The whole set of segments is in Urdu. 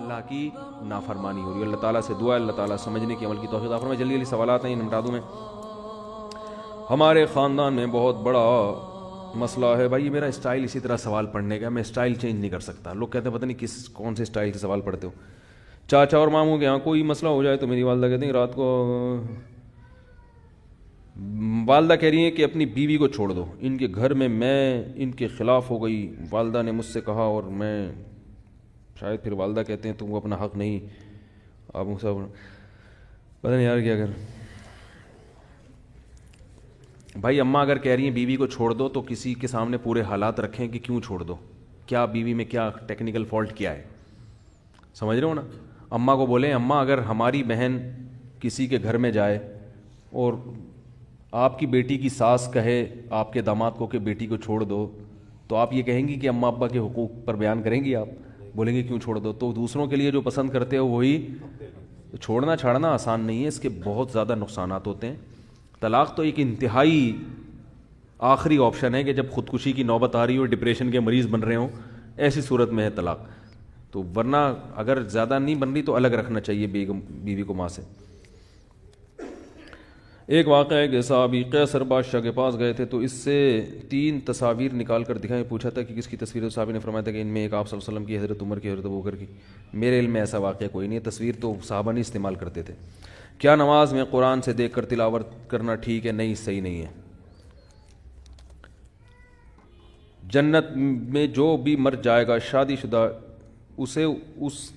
اللہ کی نافرمانی ہو رہی ہے. اللہ تعالیٰ سے دعا ہے اللہ تعالیٰ سمجھنے کی عمل کی توفیق عطا فرمائے. جلدی جلدی سوالات ہیں نمٹا دوں میں. ہمارے خاندان میں بہت بڑا مسئلہ ہے. بھائی میرا اسٹائل اسی طرح سوال پڑھنے کا, میں اسٹائل چینج نہیں کر سکتا. لوگ کہتے ہیں پتہ نہیں کون سے اسٹائل کے سوال پڑھتے ہو. چاچا اور ماموں کے یہاں کوئی مسئلہ ہو جائے تو میری والدہ کہتی ہیں رات کو, والدہ کہہ رہی ہیں کہ اپنی بیوی کو چھوڑ دو, ان کے گھر میں ان کے خلاف ہو گئی. والدہ نے مجھ سے کہا اور میں شاید پھر والدہ کہتے ہیں تم کو اپنا حق نہیں, آپ سب پتہ نہیں یار کیا کر. بھائی اماں اگر کہہ رہی ہیں بیوی کو چھوڑ دو تو کسی کے سامنے پورے حالات رکھیں کہ کیوں چھوڑ دو, کیا بیوی میں کیا ٹیکنیکل فالٹ کیا ہے, سمجھ رہے ہو نا. اماں کو بولیں اماں اگر ہماری بہن کسی کے گھر میں جائے اور آپ کی بیٹی کی ساس کہے آپ کے داماد کو کہ بیٹی کو چھوڑ دو, تو آپ یہ کہیں گی کہ اماں ابا کے حقوق پر بیان کریں گی, آپ بولیں گے کیوں چھوڑ دو. تو دوسروں کے لیے جو پسند کرتے ہو وہی چھوڑنا چھاڑنا آسان نہیں ہے, اس کے بہت زیادہ نقصانات ہوتے ہیں. طلاق تو ایک انتہائی آخری آپشن ہے کہ جب خودکشی کی نوبت آ رہی ہو, ڈپریشن کے مریض بن رہے ہوں, ایسی صورت میں ہے طلاق. تو ورنہ اگر زیادہ نہیں بن رہی تو الگ رکھنا چاہیے بیوی کو ماں سے. ایک واقعہ ہے کہ صحابی قیصر بادشاہ کے پاس گئے تھے تو اس سے 3 تصاویر نکال کر دکھائیں. پوچھا تھا کہ کس کی تصویر ہے. صحابی نے فرمایا تھا کہ ان میں ایک آپ صلی اللہ علیہ وسلم کی, حضرت عمر کی, حضرت ابوبکر کی. میرے علم میں ایسا واقعہ کوئی نہیں ہے. تصویر تو صحابہ نہیں استعمال کرتے تھے. کیا نماز میں قرآن سے دیکھ کر تلاوت کرنا ٹھیک ہے؟ نہیں, صحیح نہیں ہے. جنت میں جو بھی مر جائے گا شادی شدہ اسے اس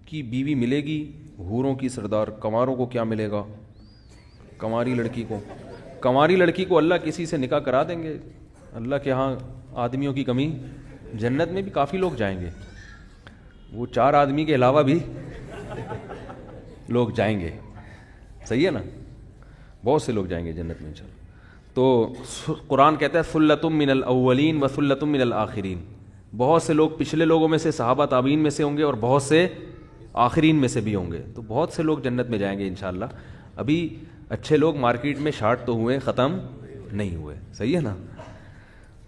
کی بیوی ملے گی, حوروں کی سردار. کنواروں کو کیا ملے گا؟ کنواری لڑکی کو اللہ کسی سے نکاح کرا دیں گے. اللہ کے ہاں آدمیوں کی کمی, جنت میں بھی کافی لوگ جائیں گے, وہ 4 آدمی کے علاوہ بھی لوگ جائیں گے, صحیح ہے نا, بہت سے لوگ جائیں گے جنت میں انشاءاللہ. تو قرآن کہتا ہے ثلۃ من الاولین و ثلۃ من الآخرین. بہت سے لوگ پچھلے لوگوں میں سے, صحابہ تابعین میں سے ہوں گے, اور بہت سے آخرین میں سے بھی ہوں گے. تو بہت سے لوگ جنت میں جائیں گے انشاءاللہ. ابھی اچھے لوگ مارکیٹ میں شارٹ تو ہوئے, ختم نہیں ہوئے, صحیح ہے نا.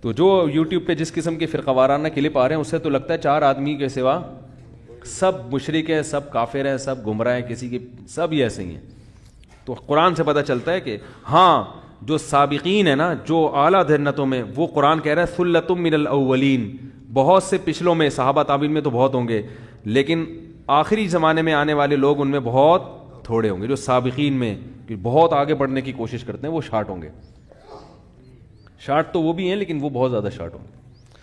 تو جو یوٹیوب پہ جس قسم کے فرقہ وارانہ کلپ آ رہے ہیں اس سے تو لگتا ہے 4 آدمی کے سوا سب مشرک ہیں, سب کافر ہیں, سب گمراہ ہیں, کسی کے سب ہی ایسے ہی ہیں. تو قرآن سے پتہ چلتا ہے کہ ہاں جو سابقین ہیں نا, جو اعلیٰ جنتوں میں, وہ قرآن کہہ رہا ہے ثلۃ من الاولین. بہت سے پچھلوں میں, صحابہ تابعین میں تو بہت ہوں گے, لیکن آخری زمانے میں آنے والے لوگ ان میں بہت تھوڑے ہوں گے. جو سابقین میں بہت آگے بڑھنے کی کوشش کرتے ہیں وہ شارٹ ہوں گے. شارٹ تو وہ بھی ہیں لیکن وہ بہت زیادہ شارٹ ہوں گے.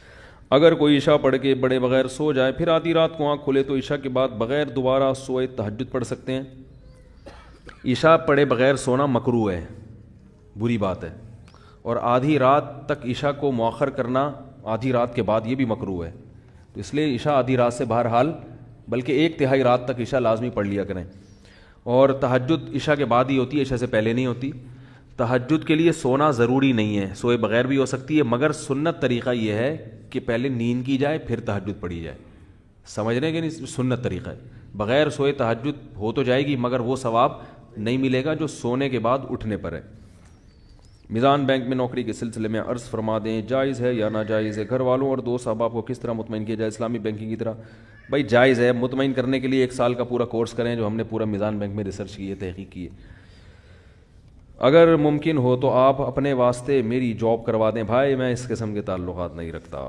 اگر کوئی عشاء پڑھ کے بڑے بغیر سو جائے پھر آدھی رات کو آنکھ کھلے تو عشاء کے بعد بغیر دوبارہ سوئے تہجد پڑھ سکتے ہیں؟ عشاء پڑھے بغیر سونا مکروہ ہے, بری بات ہے, اور آدھی رات تک عشاء کو مؤخر کرنا آدھی رات کے بعد یہ بھی مکروہ ہے. تو اس لیے عشاء آدھی رات سے بہرحال بلکہ 1/3 رات تک عشاء لازمی پڑھ لیا کریں. اور تہجد عشاء کے بعد ہی ہوتی ہے, عشاء سے پہلے نہیں ہوتی. تہجد کے لیے سونا ضروری نہیں ہے, سوئے بغیر بھی ہو سکتی ہے, مگر سنت طریقہ یہ ہے کہ پہلے نیند کی جائے پھر تہجد پڑھی جائے. سمجھ رہے ہیں کہ نہیں؟ سنت طریقہ ہے. بغیر سوئے تہجد ہو تو جائے گی مگر وہ ثواب نہیں ملے گا جو سونے کے بعد اٹھنے پر ہے. میزان بینک میں نوکری کے سلسلے میں عرض فرما دیں جائز ہے یا ناجائز ہے؟ گھر والوں اور دوست احباب کو کس طرح مطمئن کیا جائے اسلامی بینکنگ کی طرح؟ بھائی جائز ہے. مطمئن کرنے کے لیے 1 سال کا پورا کورس کریں جو ہم نے پورا میزان بینک میں ریسرچ کی ہے, تحقیق کی ہے. اگر ممکن ہو تو آپ اپنے واسطے میری جاب کروا دیں. بھائی میں اس قسم کے تعلقات نہیں رکھتا.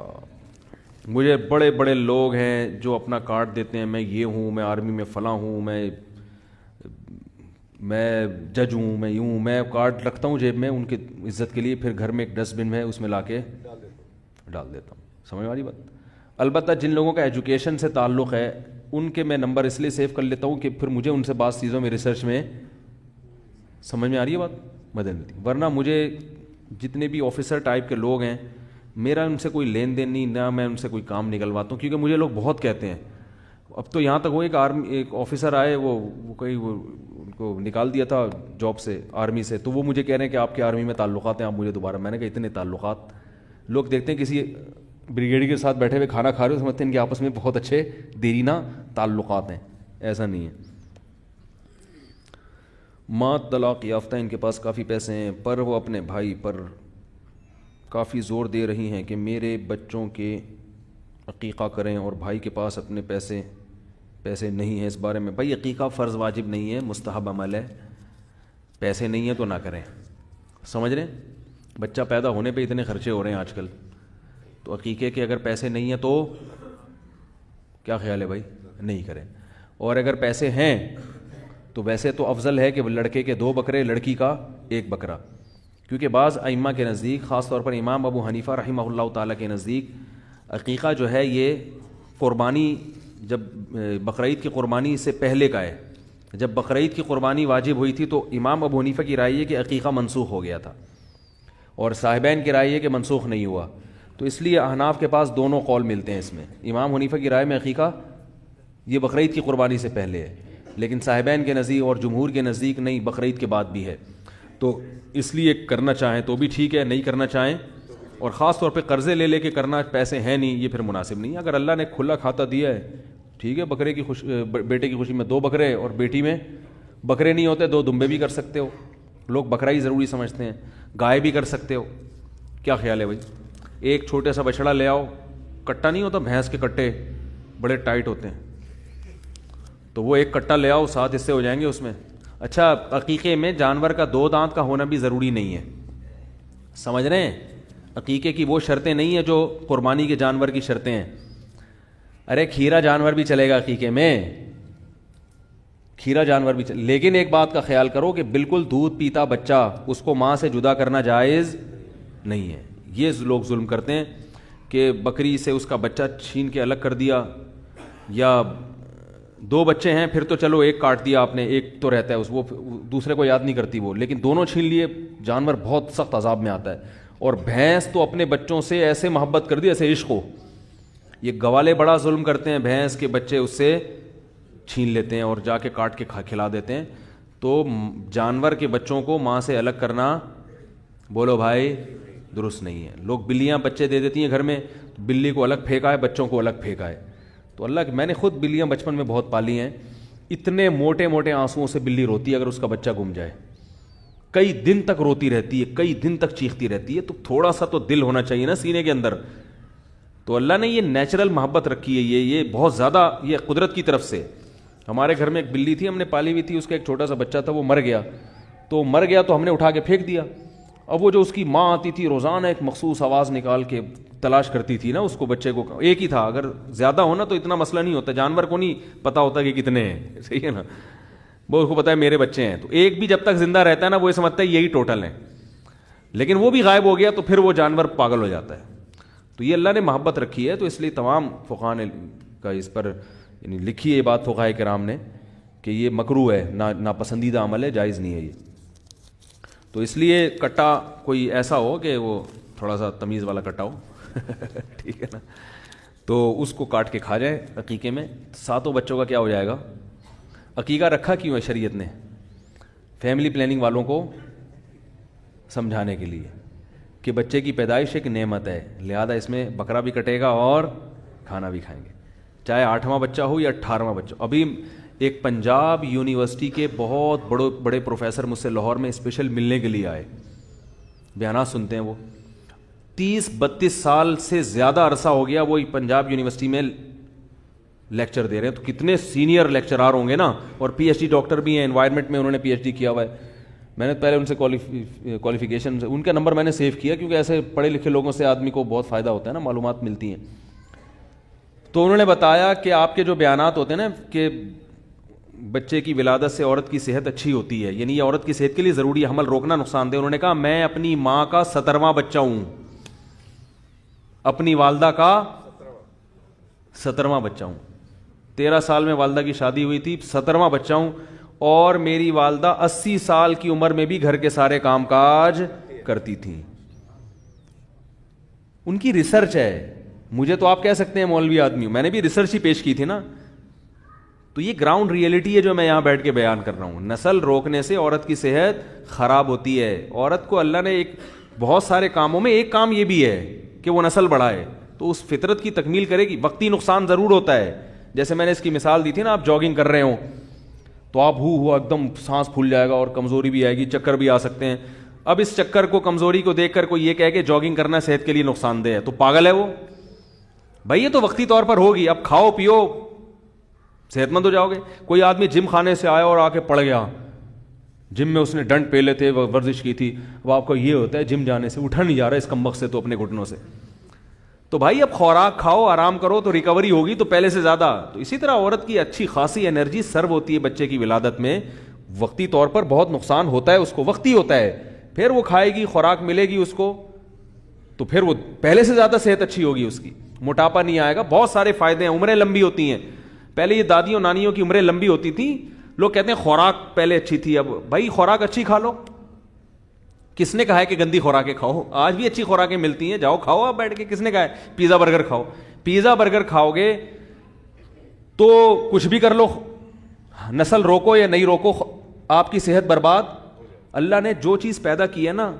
مجھے بڑے بڑے لوگ ہیں جو اپنا کارڈ دیتے ہیں, میں یہ ہوں, میں آرمی میں فلاں ہوں, میں جج ہوں, میں یوں, میں کارڈ رکھتا ہوں جیب میں ان کی عزت کے لیے, پھر گھر میں ایک ڈسٹ بن ہے اس میں لا کے ڈال دیتا ہوں. سمجھ والی بات. البتہ جن لوگوں کا ایجوکیشن سے تعلق ہے ان کے میں نمبر اس لیے سیو کر لیتا ہوں کہ پھر مجھے ان سے بعض چیزوں میں ریسرچ میں سمجھ میں آ رہی ہے بات, مدد ملتی. ورنہ مجھے جتنے بھی آفیسر ٹائپ کے لوگ ہیں میرا ان سے کوئی لین دین نہیں, نہ میں ان سے کوئی کام نکلواتا ہوں, کیونکہ مجھے لوگ بہت کہتے ہیں. اب تو یہاں تک وہ ایک آفیسر آئے, وہ ان کو نکال دیا تھا جاب سے, آرمی سے, تو وہ مجھے کہہ رہے ہیں کہ آپ کے آرمی میں تعلقات ہیں, آپ مجھے دوبارہ. میں نے کہا اتنے تعلقات, لوگ دیکھتے ہیں کسی بریگیڈی کے ساتھ بیٹھے ہوئے کھانا کھا رہے ہو, سمجھتے ہیں کہ آپس میں بہت اچھے دیرینہ تعلقات ہیں. ایسا نہیں ہے. ماں طلاق یافتہ, ان کے پاس کافی پیسے ہیں پر وہ اپنے بھائی پر کافی زور دے رہی ہیں کہ میرے بچوں کے عقیقہ کریں, اور بھائی کے پاس اپنے پیسے پیسے نہیں ہیں اس بارے میں. بھائی عقیقہ فرض واجب نہیں ہے, مستحب عمل ہے. پیسے نہیں ہیں تو نہ کریں. سمجھ رہے ہیں؟ بچہ پیدا ہونے پہ اتنے خرچے ہو رہے ہیں آج کل, تو عقیقے کے اگر پیسے نہیں ہیں تو کیا خیال ہے بھائی؟ نہیں کریں. اور اگر پیسے ہیں تو ویسے تو افضل ہے کہ لڑکے کے 2 بکرے, لڑکی کا 1 بکرا, کیونکہ بعض ائمہ کے نزدیک, خاص طور پر امام ابو حنیفہ رحمہ اللہ تعالیٰ کے نزدیک, عقیقہ جو ہے یہ قربانی جب بقرعید کی قربانی سے پہلے کا ہے. جب بقرعید کی قربانی واجب ہوئی تھی تو امام ابو حنیفہ کی رائے ہے کہ عقیقہ منسوخ ہو گیا تھا, اور صاحبین کی رائے ہے کہ منسوخ نہیں ہوا. تو اس لیے احناف کے پاس دونوں قول ملتے ہیں اس میں. امام حنیفہ کی رائے میں عقیقہ یہ بقرعید کی قربانی سے پہلے ہے, لیکن صاحبین کے نزدیک اور جمہور کے نزدیک نہیں, بقرعید کے بعد بھی ہے. تو اس لیے کرنا چاہیں تو بھی ٹھیک ہے, نہیں کرنا چاہیں, اور خاص طور پہ قرضے لے کے کرنا, پیسے ہیں نہیں, یہ پھر مناسب نہیں. اگر اللہ نے کھلا کھاتا دیا ہے ٹھیک ہے, بکرے کی بیٹے کی خوشی میں 2 بکرے, اور بیٹی میں بکرے نہیں ہوتے 2 دمبے بھی کر سکتے ہو. لوگ بکرا ہی ضروری سمجھتے ہیں, گائے بھی کر سکتے ہو. کیا خیال ہے بھائی؟ ایک چھوٹے سا بچڑا لے آؤ, کٹا نہیں ہوتا, بھینس کے کٹے بڑے ٹائٹ ہوتے ہیں, تو وہ ایک کٹا لے آؤ, 7 حصے ہو جائیں گے اس میں. اچھا, عقیقے میں جانور کا 2 دانت کا ہونا بھی ضروری نہیں ہے. سمجھ رہے ہیں؟ عقیقے کی وہ شرطیں نہیں ہیں جو قربانی کے جانور کی شرطیں ہیں. ارے کھیرا جانور بھی چلے گا عقیقے میں, کھیرا جانور بھی لیکن ایک بات کا خیال کرو کہ بالکل دودھ پیتا بچہ, اس کو ماں سے جدا کرنا جائز نہیں ہے. یہ لوگ ظلم کرتے ہیں کہ بکری سے اس کا بچہ چھین کے الگ کر دیا, یا 2 بچے ہیں پھر تو چلو ایک کاٹ دیا آپ نے, ایک تو رہتا ہے وہ دوسرے کو یاد نہیں کرتی وہ, لیکن دونوں چھین لیے, جانور بہت سخت عذاب میں آتا ہے. اور بھینس تو اپنے بچوں سے ایسے محبت کر دی ایسے عشق ہو. یہ گوالے بڑا ظلم کرتے ہیں, بھینس کے بچے اس سے چھین لیتے ہیں اور جا کے کاٹ کے کھلا دیتے ہیں. تو جانور کے بچوں کو ماں سے الگ کرنا, بولو بھائی, درست نہیں ہے. لوگ بلیاں بچے دے دیتی ہیں گھر میں, بلی کو الگ پھینکا ہے, بچوں کو الگ پھینکا ہے. تو اللہ کہ میں نے خود بلیاں بچپن میں بہت پالی ہیں, اتنے موٹے موٹے آنسوؤں سے بلی روتی ہے اگر اس کا بچہ گم جائے, کئی دن تک روتی رہتی ہے, کئی دن تک چیختی رہتی ہے. تو تھوڑا سا تو دل ہونا چاہیے نا سینے کے اندر. تو اللہ نے یہ نیچرل محبت رکھی ہے, یہ بہت زیادہ, یہ قدرت کی طرف سے. ہمارے گھر میں ایک بلی تھی, ہم نے پالی ہوئی تھی, اس کا ایک چھوٹا سا بچہ تھا, وہ مر گیا. تو ہم نے اٹھا کے پھینک دیا. اب وہ جو اس کی ماں آتی تھی روزانہ ایک مخصوص آواز نکال کے تلاش کرتی تھی نا اس کو, بچے کو, ایک ہی تھا, اگر زیادہ ہونا تو اتنا مسئلہ نہیں ہوتا, جانور کو نہیں پتا ہوتا کہ کتنے ہیں, صحیح ہے نا, وہ اس کو پتا ہے میرے بچے ہیں. تو ایک بھی جب تک زندہ رہتا ہے نا وہ یہ سمجھتا ہے یہی ٹوٹل ہیں, لیکن وہ بھی غائب ہو گیا تو پھر وہ جانور پاگل ہو جاتا ہے. تو یہ اللہ نے محبت رکھی ہے, تو اس لیے تمام فقہاء نے کا اس پر یعنی لکھی ہے یہ بات فقہاء کرام نے کہ یہ مکروہ ہے, ناپسندیدہ عمل ہے, جائز نہیں ہے یہ. تو اس لیے کٹا کوئی ایسا ہو کہ وہ تھوڑا سا تمیز والا کٹا ہو ٹھیک ہے نا, تو اس کو کاٹ کے کھا جائے عقیقے میں. 7 بچوں کا کیا ہو جائے گا. عقیقہ رکھا کیوں ہے شریعت نے؟ فیملی پلاننگ والوں کو سمجھانے کے لیے کہ بچے کی پیدائش ایک نعمت ہے, لہذا اس میں بکرا بھی کٹے گا اور کھانا بھی کھائیں گے, چاہے 8واں بچہ ہو یا 18واں بچہ. ابھی ایک پنجاب یونیورسٹی کے بہت بڑے پروفیسر مجھ سے لاہور میں اسپیشل ملنے کے لیے آئے, بیانات سنتے ہیں. وہ 30-32 سال سے زیادہ عرصہ ہو گیا وہ پنجاب یونیورسٹی میں لیکچر دے رہے ہیں. تو کتنے سینئر لیکچرار ہوں گے نا, اور پی ایچ ڈی ڈاکٹر بھی ہیں, انوائرمنٹ میں انہوں نے پی ایچ ڈی کیا ہوا ہے. میں نے پہلے ان سے کوالیفیکیشن, ان کا نمبر میں نے سیو کیا کیونکہ ایسے پڑھے لکھے لوگوں سے آدمی کو بہت فائدہ ہوتا ہے نا, معلومات ملتی ہیں. تو انہوں نے بتایا کہ آپ کے جو بیانات ہوتے ہیں نا کہ بچے کی ولادت سے عورت کی صحت اچھی ہوتی ہے, یعنی یہ عورت کی صحت کے لیے ضروری ہے, حمل روکنا نقصان دہ. انہوں نے کہا میں اپنی ماں کا 17واں بچہ ہوں, اپنی والدہ کا 17واں بچہ ہوں. 13 سال میں والدہ کی شادی ہوئی تھی, 17واں بچہ ہوں, اور میری والدہ 80 سال کی عمر میں بھی گھر کے سارے کام کاج کرتی تھیں. ان کی ریسرچ ہے. مجھے تو آپ کہہ سکتے ہیں مولوی آدمی ہوں, میں نے بھی ریسرچ ہی پیش کی تھی نا. تو یہ گراؤنڈ ریئلٹی ہے جو میں یہاں بیٹھ کے بیان کر رہا ہوں. نسل روکنے سے عورت کی صحت خراب ہوتی ہے. عورت کو اللہ نے ایک بہت سارے کاموں میں ایک کام یہ بھی ہے کہ وہ نسل بڑھائے, تو اس فطرت کی تکمیل کرے گی. وقتی نقصان ضرور ہوتا ہے, جیسے میں نے اس کی مثال دی تھی نا, آپ جاگنگ کر رہے ہوں تو آپ ہوا ایک دم سانس پھول جائے گا اور کمزوری بھی آئے گی, چکر بھی آ سکتے ہیں. اب اس چکر کو, کمزوری کو دیکھ کر کوئی یہ کہے کہ جاگنگ کرنا صحت کے لیے نقصان دہ ہے, تو پاگل ہے وہ. بھائی یہ تو وقتی طور پر ہوگی, اب کھاؤ پیو صحت مند ہو جاؤ گے. کوئی آدمی جم خانے سے آیا اور آ کے پڑ گیا, جم میں اس نے ڈنڈ پیلے تھے, ورزش کی تھی, اب آپ کو یہ ہوتا ہے جم جانے سے اٹھا نہیں جا رہا اس کمبخت سے تو اپنے گھٹنوں سے, تو بھائی اب خوراک کھاؤ, آرام کرو تو ریکوری ہوگی تو پہلے سے زیادہ. تو اسی طرح عورت کی اچھی خاصی انرجی سرو ہوتی ہے بچے کی ولادت میں, وقتی طور پر بہت نقصان ہوتا ہے اس کو, وقتی ہوتا ہے, پھر وہ کھائے گی, خوراک ملے گی اس کو, تو پھر وہ پہلے سے زیادہ صحت اچھی ہوگی اس کی, موٹاپا نہیں آئے گا, بہت سارے فائدے ہیں, عمریں لمبی ہوتی ہیں. پہلے یہ دادیوں نانیوں کی عمریں لمبی ہوتی تھیں, لوگ کہتے ہیں خوراک پہلے اچھی تھی, اب بھائی خوراک اچھی کھا لو, کس نے کہا ہے کہ گندی خوراکیں کھاؤ؟ آج بھی اچھی خوراکیں ملتی ہیں, جاؤ کھاؤ آپ بیٹھ کے. کس نے کہا ہے پیزا برگر کھاؤ؟ پیزا برگر کھاؤ گے تو کچھ بھی کر لو, نسل روکو یا نہیں روکو, آپ کی صحت برباد. اللہ نے جو چیز پیدا کی ہے نا,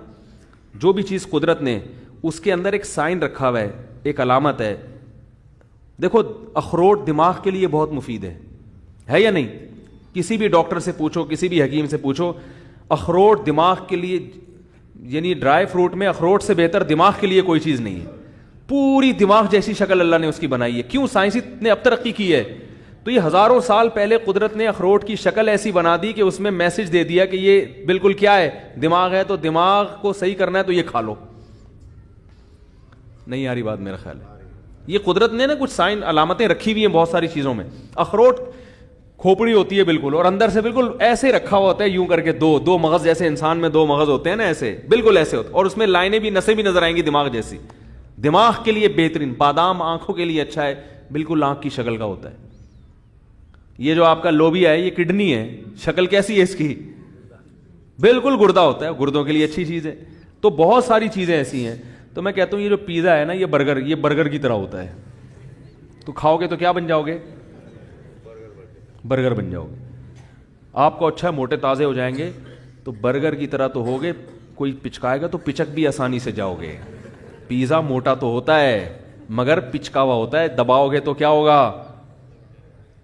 جو بھی چیز قدرت نے, اس کے اندر ایک سائن رکھا ہوا ہے, ایک علامت ہے. دیکھو اخروٹ دماغ کے لیے بہت مفید ہے یا نہیں؟ کسی بھی ڈاکٹر سے پوچھو, کسی بھی حکیم سے پوچھو, اخروٹ دماغ کے لیے, یعنی ڈرائی فروٹ میں اخروٹ سے بہتر دماغ کے لیے کوئی چیز نہیں ہے. پوری دماغ جیسی شکل اللہ نے اس کی بنائی ہے. کیوں؟ سائنسی نے اب ترقی کی ہے, تو یہ ہزاروں سال پہلے قدرت نے اخروٹ کی شکل ایسی بنا دی کہ اس میں میسج دے دیا کہ یہ بالکل کیا ہے, دماغ ہے, تو دماغ کو صحیح کرنا ہے تو یہ کھا لو. نہیں آ رہی بات میرا خیال ہے؟ یہ قدرت نے نا کچھ سائن علامتیں رکھی ہوئی ہیں بہت ساری چیزوں میں. اخروٹ کھوپڑی ہوتی ہے بالکل, اور اندر سے بالکل ایسے رکھا ہوا ہوتا ہے یوں کر کے, دو مغز جیسے انسان میں دو مغز ہوتے ہیں نا, ایسے بالکل ایسے ہوتے, اور اس میں لائنیں بھی, نسیں بھی نظر آئیں گی دماغ جیسی. دماغ کے لیے بہترین. بادام آنکھوں کے لیے اچھا ہے, بالکل آنکھ کی شکل کا ہوتا ہے. یہ جو آپ کا لوبیا ہے یہ کڈنی ہے, شکل کیسی ہے اس کی؟ بالکل گردہ ہوتا ہے, گردوں کے لیے اچھی چیز ہے. تو بہت ساری چیزیں ایسی ہیں. تو میں کہتا ہوں یہ جو پیزا ہے نا, یہ برگر کی طرح ہوتا ہے. تو کھاؤ گے تو کیا بن جاؤ گے؟ برگر بن جاؤ گے. آپ کو اچھا موٹے تازے ہو جائیں گے تو برگر کی طرح تو ہوگے, کوئی پچکائے گا تو پچک بھی آسانی سے جاؤ گے. پیزا موٹا تو ہوتا ہے مگر پچکا ہوا ہوتا ہے, دباؤ گے تو کیا ہوگا؟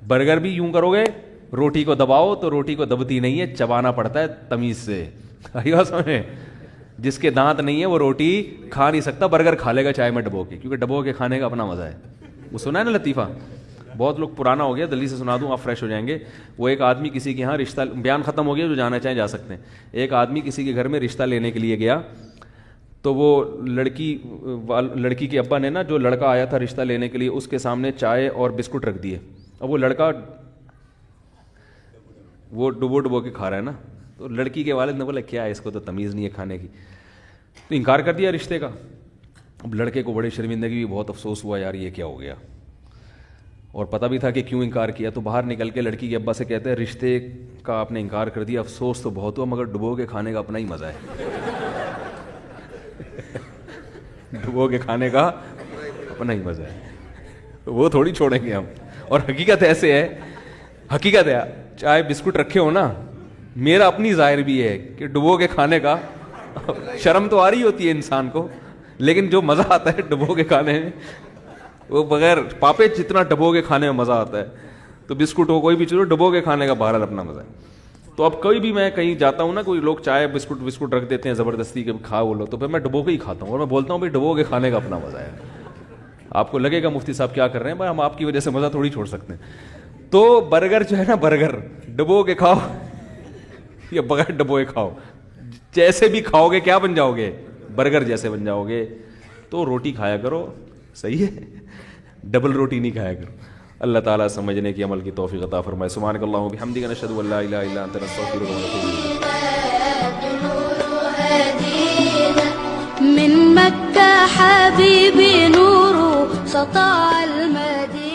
برگر بھی یوں کرو گے, روٹی کو دباؤ تو روٹی کو دبتی نہیں ہے, چبانا پڑتا ہے تمیز سے. سمجھے؟ جس کے دانت نہیں ہے وہ روٹی کھا نہیں سکتا, برگر کھا لے گا چائے میں ڈبو کے, کیونکہ ڈبو کے کھانے کا اپنا مزہ ہے. وہ سنا ہے نا لطیفہ, بہت لوگ پرانا ہو گیا, جلدی سے سنا دوں آپ فریش ہو جائیں گے. وہ ایک آدمی کسی کے یہاں رشتہ, بیان ختم ہو گیا, جو جانا چاہیں جا سکتے ہیں. ایک آدمی کسی کے گھر میں رشتہ لینے کے لیے گیا, تو وہ لڑکی کے ابا نے نا, جو لڑکا آیا تھا رشتہ لینے کے لیے, اس کے سامنے چائے اور بسکٹ رکھ دیے. اب وہ لڑکا وہ ڈبو کے کھا رہا ہے نا, تو لڑکی کے والد نے بولا کیا ہے, اس کو تو تمیز نہیں ہے کھانے کی, تو انکار کر دیا رشتے کا. اب لڑکے کو بڑی شرمندگی بھی, بہت افسوس ہوا, یار یہ کیا ہو گیا, اور پتہ بھی تھا کہ کیوں انکار کیا. تو باہر نکل کے لڑکی کے ابا سے کہتے ہیں رشتے کا آپ نے انکار کر دیا, افسوس تو بہت ہوا, مگر ڈبو کے کھانے کا اپنا ہی مزہ ہے. ڈبو کے کھانے کا اپنا ہی مزہ ہے, وہ تھوڑی چھوڑیں گے ہم. اور حقیقت ایسے ہے, حقیقت ہے, چائے بسکٹ رکھے ہو نا, میرا اپنی ظاہر بھی ہے کہ ڈبو کے کھانے کا شرم تو آ رہی ہوتی ہے انسان کو, لیکن جو مزہ آتا ہے ڈبو کے کھانے میں, وہ بغیر پاپے جتنا ڈبو کے کھانے میں مزہ آتا ہے. تو بسکٹ ہو کوئی بھی چیز ہو, ڈبو کے کھانے کا بہرحال اپنا مزہ ہے. تو اب کوئی بھی, میں کہیں جاتا ہوں نا, کوئی لوگ چائے بسکٹ رکھ دیتے ہیں زبردستی کے کھا وہ لو, تو پھر میں ڈبو کے ہی کھاتا ہوں, اور میں بولتا ہوں بھائی ڈبو کے کھانے کا اپنا مزہ ہے. آپ کو لگے گا مفتی صاحب کیا کر رہے ہیں, بھائی ہم آپ کی وجہ سے مزہ تھوڑی چھوڑ سکتے ہیں. تو برگر جو ہے نا, برگر ڈبو کے کھاؤ یا بغیر ڈبو کے کھاؤ, جیسے بھی کھاؤ گے کیا بن جاؤ گے؟ برگر جیسے بن جاؤ گے. تو روٹی کھایا کرو, صحیح ہے, ڈبل روٹی نہیں کھایا کرو. اللہ تعالیٰ سمجھنے کی عمل کی توفیق عطا فرمائے. سبحانک اللہم و بحمدک, نشہد ان لا الہ الا انت, نستغفرک ونتوب الیک. من مكة حبيبي نور سطع المدينة.